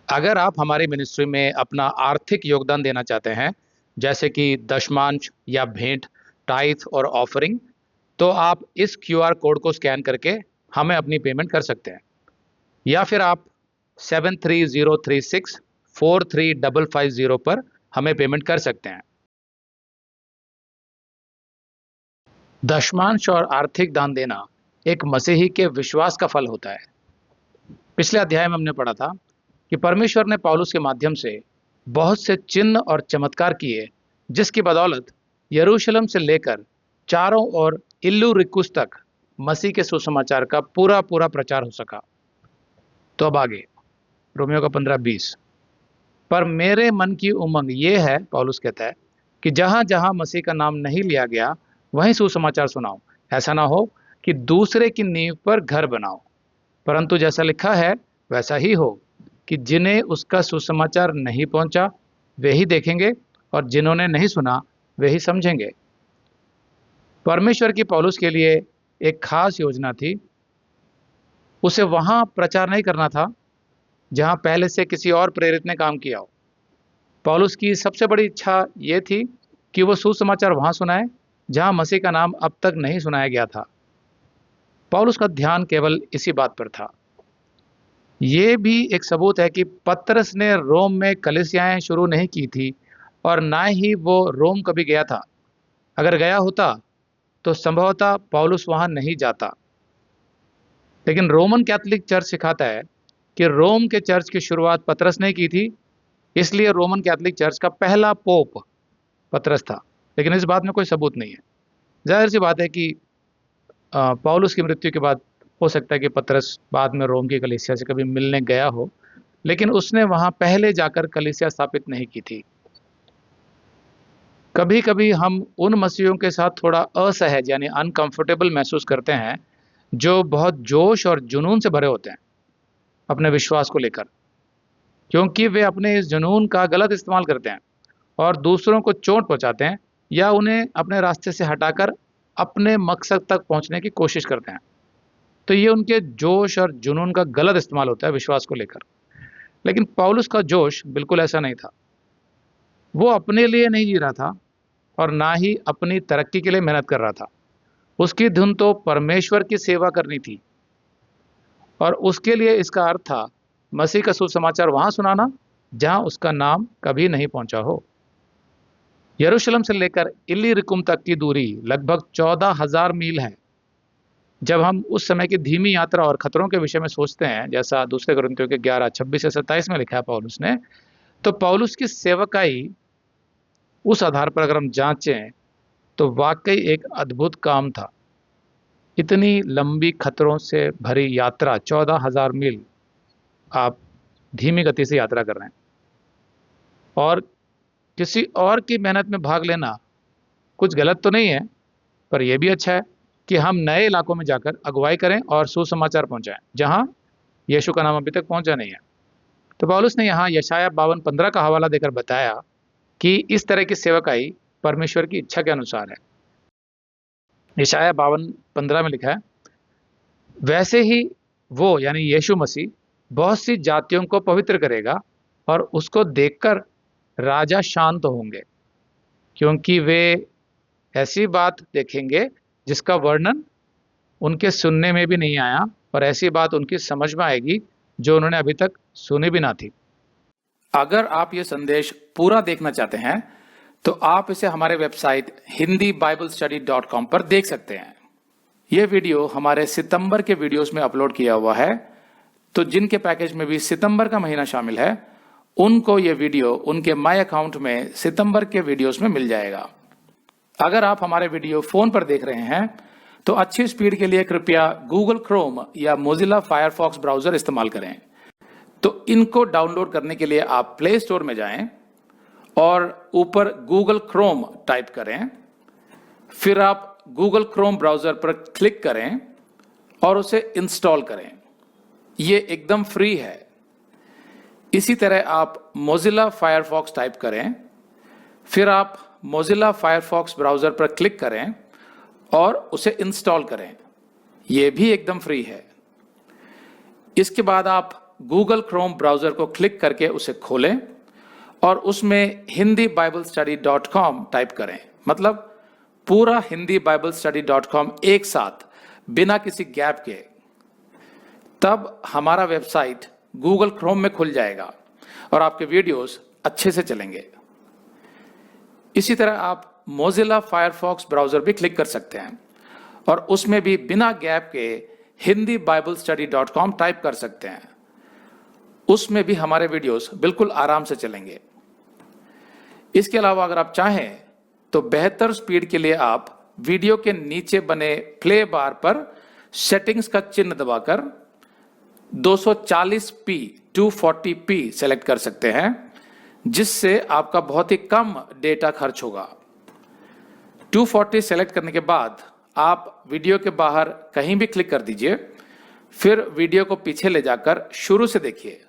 अगर आप हमारी मिनिस्ट्री में अपना आर्थिक योगदान देना चाहते हैं, जैसे कि दशमांश या भेंट, टाइथ और ऑफरिंग, तो आप इस क्यूआर कोड को स्कैन करके हमें अपनी पेमेंट कर सकते हैं। या फिर आप 7303643550 पर हमें पेमेंट कर सकते हैं। दशमांश और आर्थिक दान देना एक मसीही के विश्वास का फल होता है। पिछले अध्याय में हमने पढ़ा था कि परमेश्वर ने पौलुस के माध्यम से बहुत से चिन्ह और चमत्कार किए, जिसकी बदौलत यरूशलेम से लेकर चारों ओर इल्लुरिकुस तक मसीह के सुसमाचार का पूरा पूरा प्रचार हो सका। तो अब आगे रोमियो का 15:20, पर मेरे मन की उमंग ये है, पौलुस कहता है, कि जहां जहां मसीह का नाम नहीं लिया गया वहीं सुसमाचार सुनाओ। ऐसा ना हो कि दूसरे की नींव पर घर बनाओ, परंतु जैसा लिखा है वैसा ही हो कि जिन्हें उसका सुसमाचार नहीं पहुंचा वे ही देखेंगे, और जिन्होंने नहीं सुना वे ही समझेंगे। परमेश्वर की पौलुस के लिए एक खास योजना थी। उसे वहां प्रचार नहीं करना था जहां पहले से किसी और प्रेरित ने काम किया हो। पौलुस की सबसे बड़ी इच्छा यह थी कि वो सुसमाचार वहां सुनाए जहां मसीह का नाम अब तक नहीं सुनाया गया था। पौलुस का ध्यान केवल इसी बात पर था। ये भी एक सबूत है कि पतरस ने रोम में कलीसियाएं शुरू नहीं की थी, और ना ही वो रोम कभी गया था। अगर गया होता तो संभवतः पौलुस वहां नहीं जाता। लेकिन रोमन कैथोलिक चर्च सिखाता है कि रोम के चर्च की शुरुआत पतरस ने की थी, इसलिए रोमन कैथोलिक चर्च का पहला पोप पतरस था। लेकिन इस बात में कोई सबूत नहीं है। जाहिर सी बात है कि पौलुस की मृत्यु के बाद हो सकता है कि पतरस बाद में रोम की कलीसिया से कभी मिलने गया हो, लेकिन उसने वहां पहले जाकर कलीसिया स्थापित नहीं की थी। कभी कभी हम उन मसीहियों के साथ थोड़ा असहज यानी अनकंफर्टेबल महसूस करते हैं जो बहुत जोश और जुनून से भरे होते हैं अपने विश्वास को लेकर, क्योंकि वे अपने इस जुनून का गलत इस्तेमाल करते हैं और दूसरों को चोट पहुंचाते हैं या उन्हें अपने रास्ते से हटाकर अपने मकसद तक पहुंचने की कोशिश करते हैं। तो ये उनके जोश और जुनून का गलत इस्तेमाल होता है विश्वास को लेकर। लेकिन पौलुस का जोश बिल्कुल ऐसा नहीं था। वो अपने लिए नहीं जी रहा था और ना ही अपनी तरक्की के लिए मेहनत कर रहा था। उसकी धुन तो परमेश्वर की सेवा करनी थी, और उसके लिए इसका अर्थ था मसीह का सुसमाचार वहां सुनाना जहां उसका नाम कभी नहीं पहुंचा हो। यरूशलेम से लेकर इल्लिरिकुम तक की दूरी लगभग 14,000 मील है। जब हम उस समय की धीमी यात्रा और खतरों के विषय में सोचते हैं, जैसा दूसरे कुरिन्थियों के 11:26 से 27 में लिखा है पौलुस ने, तो पौलुस की सेवकाई उस आधार पर अगर हम जांचें तो वाकई एक अद्भुत काम था। इतनी लंबी खतरों से भरी यात्रा, 14,000 मील, आप धीमी गति से यात्रा कर रहे हैं, और किसी और की मेहनत में भाग लेना कुछ गलत तो नहीं है, पर यह भी अच्छा है कि हम नए इलाकों में जाकर अगुवाई करें और सुसमाचार पहुंचाएं जहां यीशु का नाम अभी तक पहुंचा नहीं है। तो पौलुस ने यहाँ यशाया 52:15 का हवाला देकर बताया कि इस तरह की सेवकाई परमेश्वर की इच्छा के अनुसार है। यशाया 52:15 में लिखा है, वैसे ही वो यानी यीशु मसीह बहुत सी जातियों को पवित्र करेगा और उसको देखकर राजा शांत होंगे, क्योंकि वे ऐसी बात देखेंगे जिसका वर्णन उनके सुनने में भी नहीं आया, और ऐसी बात उनकी समझ में आएगी जो उन्होंने अभी तक सुनी भी ना थी। अगर आप ये संदेश पूरा देखना चाहते हैं तो आप इसे हमारे वेबसाइट hindibible.study.com पर देख सकते हैं। यह वीडियो हमारे सितंबर के वीडियोस में अपलोड किया हुआ है, तो जिनके पैकेज में भी सितंबर का महीना शामिल है उनको यह वीडियो उनके माय अकाउंट में सितंबर के वीडियोस में मिल जाएगा। अगर आप हमारे वीडियो फोन पर देख रहे हैं तो अच्छी स्पीड के लिए कृपया गूगल क्रोम या मोजिला फायरफॉक्स ब्राउजर इस्तेमाल करें। तो इनको डाउनलोड करने के लिए आप प्ले स्टोर में जाएं और ऊपर गूगल क्रोम टाइप करें, फिर आप गूगल क्रोम ब्राउजर पर क्लिक करें और उसे इंस्टॉल करें। यह एकदम फ्री है। इसी तरह आप मोजिला फायरफॉक्स टाइप करें, फिर आप मोजिला फायरफॉक्स ब्राउजर पर क्लिक करें और उसे इंस्टॉल करें। यह भी एकदम फ्री है। इसके बाद आप गूगल क्रोम ब्राउज़र को क्लिक करके उसे खोलें और उसमें hindibiblesteady.com टाइप करें, मतलब पूरा hindibiblesteady.com एक साथ बिना किसी गैप के। तब हमारा वेबसाइट गूगल क्रोम में खुल जाएगा और आपके वीडियोस अच्छे से चलेंगे। इसी तरह आप मोजिला फायरफॉक्स ब्राउज़र भी क्लिक कर सकते हैं और उसमें भी बिना गैप के hindibiblesteady.com टाइप कर सकते हैं। उसमें भी हमारे वीडियोस बिल्कुल आराम से चलेंगे। इसके अलावा अगर आप चाहें तो बेहतर स्पीड के लिए आप वीडियो के नीचे बने प्ले बार पर सेटिंग्स का चिन्ह दबाकर 240p 240p सेलेक्ट कर सकते हैं, जिससे आपका बहुत ही कम डेटा खर्च होगा। 240 सेलेक्ट करने के बाद आप वीडियो के बाहर कहीं भी क्लिक कर दीजिए, फिर वीडियो को पीछे ले जाकर शुरू से देखिए।